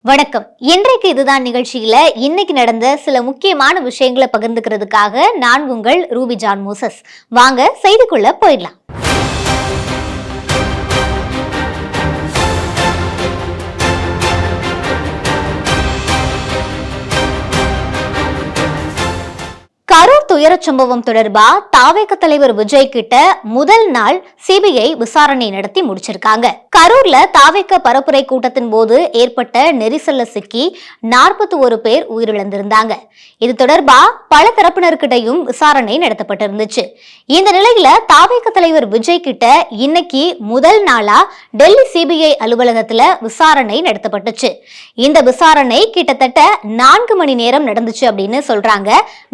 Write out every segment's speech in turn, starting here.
வணக்கம். இன்றைக்கு இதுதான் நிகழ்ச்சியில இன்னைக்கு நடந்த சில முக்கியமான விஷயங்களை பகிர்ந்துக்கிறதுக்காக நான் உங்கள் ரூபி ஜான் மோசஸ். வாங்க செய்திக்குள்ள போயிடலாம். கரூர் துயரச் சம்பவம் தொடர்பா தாவேக தலைவர் விஜய் கிட்ட முதல் நாள் சிபிஐ விசாரணை நடத்தி முடிச்சிருக்காங்க. கரூர்ல தாவேக பரப்புரை கூட்டத்தின் போது ஏற்பட்ட நெரிசல்ல சிக்கி 41 பேர் உயிரிழந்திருந்தாங்க. இது தொடர்பா பல தரப்பினர்கிட்டையும் விசாரணை நடத்தப்பட்டிருந்துச்சு. இந்த நிலையில தாவேக தலைவர் விஜய் கிட்ட இன்னைக்கு முதல் நாளா டெல்லி சிபிஐ அலுவலகத்துல விசாரணை நடத்தப்பட்டுச்சு. இந்த விசாரணை கிட்டத்தட்ட 4 மணி நேரம் நடந்துச்சு அப்படின்னு சொல்றாங்க.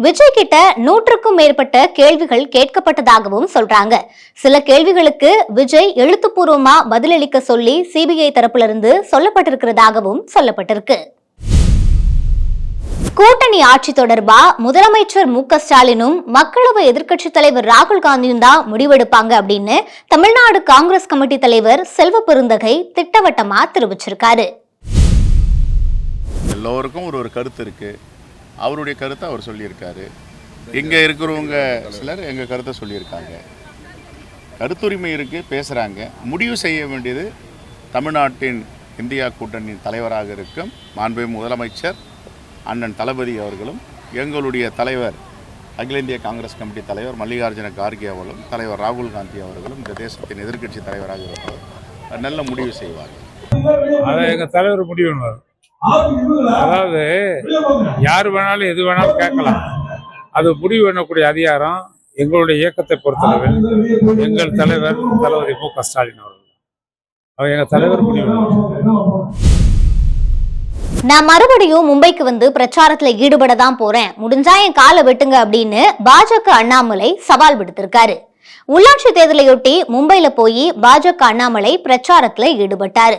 விஜய் கிட்ட 100க்கும் மேற்பட்ட கேள்விகள் கேட்கப்பட்டதாகவும் சொல்றாங்க. சில கேள்விகளுக்கு விஜய் எழுத்துப்பூர்வமா பதிலளிக்க சொல்லி சிபிஐ தரப்பிலிருந்து சொல்லப்பட்டிருக்கிறதாகவும் சொல்லப்பட்டிருக்கு. கூட்டணி ஆட்சி தொடர்பா முதலமைச்சர் மு.க. ஸ்டாலினும் மக்களவை எதிர்க்கட்சி தலைவர் ராகுல் காந்தியும் தான் முடிவெடுப்பாங்க அப்படின்னு தமிழ்நாடு காங்கிரஸ் கமிட்டி தலைவர் செல்வ பெருந்தகை திட்டவட்டமா தெரிவிச்சிருக்காரு. எல்லோருக்கும் ஒரு கருத்து இருக்கு. அவருடைய கருத்தை அவர் சொல்லியிருக்காரு. இங்க இருக்கிறவங்க சிலர் எங்க கருத்தை சொல்லியிருக்காங்க. கருத்துரிமை இருக்கு, பேசுறாங்க. முடிவு செய்ய வேண்டியது தமிழ்நாட்டின் இந்தியா கூட்டணியின் தலைவராக இருக்கும் மாண்புமிகு முதலமைச்சர் அண்ணன் தளபதி அவர்களும், எங்களுடைய தலைவர் அகில இந்திய காங்கிரஸ் கமிட்டி தலைவர் மல்லிகார்ஜுன கார்கே அவர்களும், தலைவர் ராகுல் காந்தி அவர்களும் இந்த தேசத்தின் எதிர்க்கட்சி தலைவராக இருப்பவர் நல்ல முடிவு செய்வார்கள். அதை எங்கள் தலைவர் முடிவு பண்ணுவார். அதாவது யார் வேணாலும் எது வேணாலும் கேட்கலாம். அது முடிவு பண்ணக்கூடிய அதிகாரம் எங்களுடைய இயக்கத்தை பொறுத்தளவில் எங்கள் தலைவர் தளபதி மு.க. ஸ்டாலின் அவர்கள். அவர் எங்கள் தலைவர் முடிவு. நான் மறுபடியும் மும்பைக்கு வந்து பிரச்சாரத்துல ஈடுபட தான் போறேன், முடிஞ்சா என் காலை வெட்டுங்க அப்படின்னு பாஜக அண்ணாமலை சவால் விடுத்திருக்காரு. உள்ளாட்சி தேர்தலையொட்டி மும்பைல போய் பாஜக அண்ணாமலை பிரச்சாரத்துல ஈடுபட்டாரு.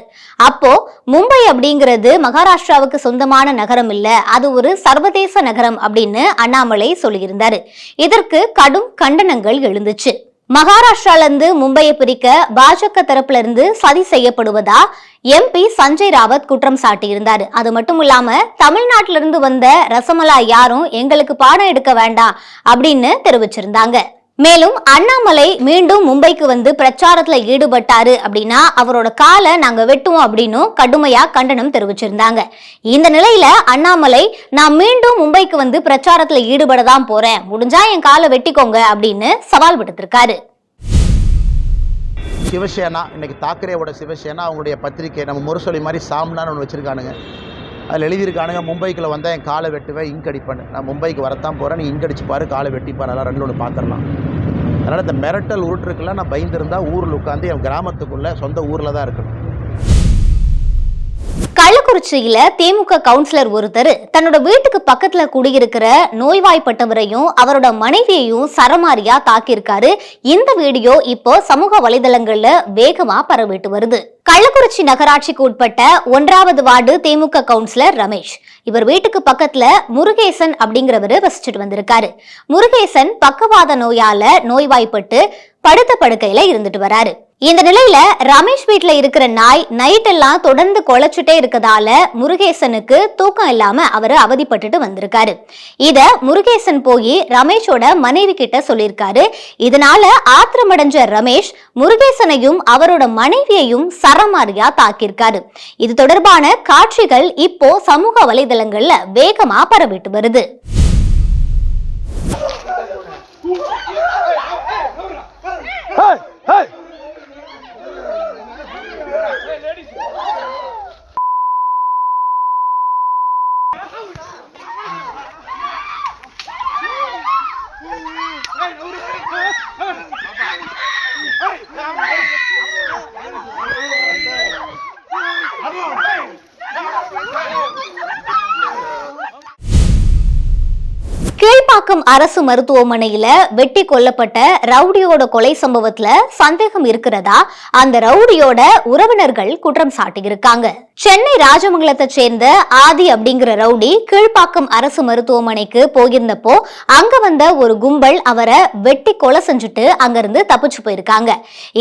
அப்போ மும்பை அப்படிங்கிறது மகாராஷ்டிராவுக்கு சொந்தமான நகரம் இல்ல, அது ஒரு சர்வதேச நகரம் அப்படின்னு அண்ணாமலை சொல்லியிருந்தாரு. இதற்கு கடும் கண்டனங்கள் எழுந்துச்சு. மகாராஷ்டிரால இருந்து மும்பையை பிரிக்க பாஜக தரப்புல இருந்து சதி செய்யப்படுவதா எம்பி சஞ்சய் ராவத் குற்றம் சாட்டியிருந்தாரு. அது மட்டும் இல்லாம தமிழ்நாட்டிலிருந்து வந்த ரசமலா யாரும் எங்களுக்கு பாடம் எடுக்க வேண்டாம் அப்படின்னு தெரிவிச்சிருந்தாங்க. மேலும் அண்ணாமலை மீண்டும் மும்பைக்கு வந்து பிரச்சாரத்துல ஈடுபட்டாரு அப்படின்னா அவரோட காலை நாங்க வெட்டுவோம் அப்படின்னு கடுமையா கண்டனம் தெரிவிச்சிருந்தாங்க. இந்த நிலையில அண்ணாமலை நான் மீண்டும் மும்பைக்கு வந்து பிரச்சாரத்துல ஈடுபட தான் போறேன், முடிஞ்சா என் காலை வெட்டிக்கோங்க அப்படின்னு சவால் விடுத்திருக்காரு. சிவசேனா இன்னைக்கு தாக்கரேவோட சிவசேனா அவங்களுடைய பத்திரிகை நம்ம முரசொலி மாதிரி சாம்னான்னு ஒன்று வச்சுருக்கானுங்க. அதில் எழுதியிருக்கானுங்க, மும்பைக்குள்ள வந்தால் என் காலை வெட்டுவேன், இங்க் அடிப்பேன். நான் மும்பைக்கு வரத்தான் போகிறேன், நீ இங்க் அடிச்சுப்பாரு, காலை வெட்டிப்பார், அதெல்லாம் ரெண்டு ஒன்று பார்த்துடலாம். அதனால் இந்த மிரட்டல் உருட்டுருக்கெல்லாம் நான் பயந்துருந்தா ஊரில் உட்காந்து என் கிராமத்துக்குள்ளே சொந்த ஊரில் தான் இருக்கணும். கள்ளக்குறிச்சியில திமுக கவுன்சிலர் ஒருத்தர் தன்னோட வீட்டுக்கு பக்கத்துல குடியிருக்கிற நோய்வாய்ப்பட்டவரையும் அவரோட மனைவியையும் சரமாரியா தாக்கியிருக்காரு. இந்த வீடியோ இப்போ சமூக வலைதளங்கள்ல வேகமா பரவிட்டு வருது. கள்ளக்குறிச்சி நகராட்சிக்கு உட்பட்ட 1வது வார்டு திமுக கவுன்சிலர் ரமேஷ், இவர் வீட்டுக்கு பக்கத்துல முருகேசன் அப்படிங்கிறவரு வசிச்சுட்டு வந்திருக்காரு. முருகேசன் பக்கவாத நோயால நோய்வாய்ப்பட்டு படுத்த படுக்கையில இருந்துட்டு வராரு. இந்த நிலையில ரமேஷ் வீட்டுல இருக்கிற நாய் நைட் எல்லாம் தொடர்ந்து குலைச்சுட்டே இருக்கதால முருகேசனுக்கு தூக்கம் இல்லாம அவரு அவதிப்பட்டுட்டு வந்திருக்காரு. இத முருகேசன் போய் ரமேஷோட மனைவி கிட்ட சொல்லியிருக்காரு. இதனால ஆத்திரமடைஞ்ச ரமேஷ் முருகேசனையும் அவரோட மனைவியையும் சரமாரியா தாக்கியிருக்காரு. இது தொடர்பான காட்சிகள் இப்போ சமூக வலைதளங்கள்ல வேகமா பரவிட்டு வருது. கீழ்ப்பாக்கம் அரசு மருத்துவமனையில வெட்டி கொல்லப்பட்ட ரவுடியோட கொலை சம்பவத்துல சந்தேகம் இருக்கிறதா அந்த ரவுடியோட உறவினர்கள் குற்றம் சாட்டியிருக்காங்க. சென்னை ராஜமங்கலத்தை சேர்ந்த ஆதி அப்படிங்கிற ரவுடி கீழ்ப்பாக்கம் அரசு மருத்துவமனைக்கு போயிருந்தப்போ அங்க வந்த ஒரு கும்பல் அவரை வெட்டி கொலை செஞ்சுட்டு அங்கிருந்து தப்பிச்சு போயிருக்காங்க.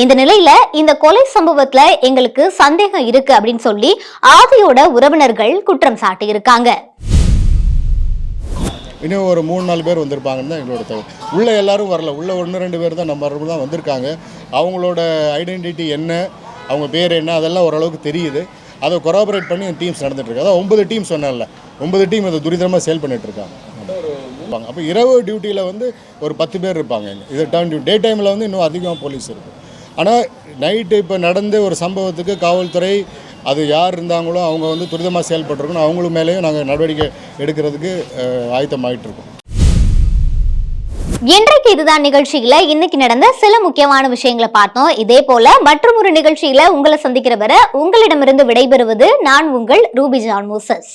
இந்த நிலையில இந்த கொலை சம்பவத்துல எங்களுக்கு சந்தேகம் இருக்கு அப்படின்னு சொல்லி ஆதியோட உறவினர்கள் குற்றம் சாட்டியிருக்காங்க. இன்னும் ஒரு 3-4 பேர் வந்திருப்பாங்கன்னு தான் எங்களோட தகவல். உள்ளே எல்லாரும் வரல, உள்ளே 1-2 பேர் தான் நம்ம தான் வந்திருக்காங்க. அவங்களோட ஐடென்டிட்டி என்ன, அவங்க பேர் என்ன, அதெல்லாம் ஓரளவுக்கு தெரியுது. அதை கொராபரேட் பண்ணி அந்த டீம்ஸ் நடந்துகிட்ருக்கு. அதான் 9 டீம் சொன்னேன்ல, 9 டீம் அதை துரிதமாக சேல் பண்ணிகிட்ருக்காங்க. அப்போ இரவு டியூட்டியில் வந்து ஒரு 10 பேர் இருப்பாங்க. இது டே டைமில் வந்து இன்னும் அதிகமாக போலீஸ் இருக்குது. ஆனால் நைட்டு இப்போ நடந்த ஒரு சம்பவத்துக்கு காவல்துறை அது யார் இருந்தாங்களோ அவங்க வந்து துரிதமாக செயல்பட்டுருக்கணும். அவங்களுக்கு மேலேயும் நாங்கள் நடவடிக்கை எடுக்கிறதுக்கு ஆயத்தமாயிட்டு இருக்கோம். இன்றைக்கு இதுதான் நிகழ்ச்சியில இன்னைக்கு நடந்த சில முக்கியமான விஷயங்களை பார்த்தோம். இதே போல மற்றும் ஒரு நிகழ்ச்சியில உங்களை சந்திக்கிற வரை உங்களிடமிருந்து விடைபெறுவது நான் உங்கள் ரூபி ஜான் மோசஸ்.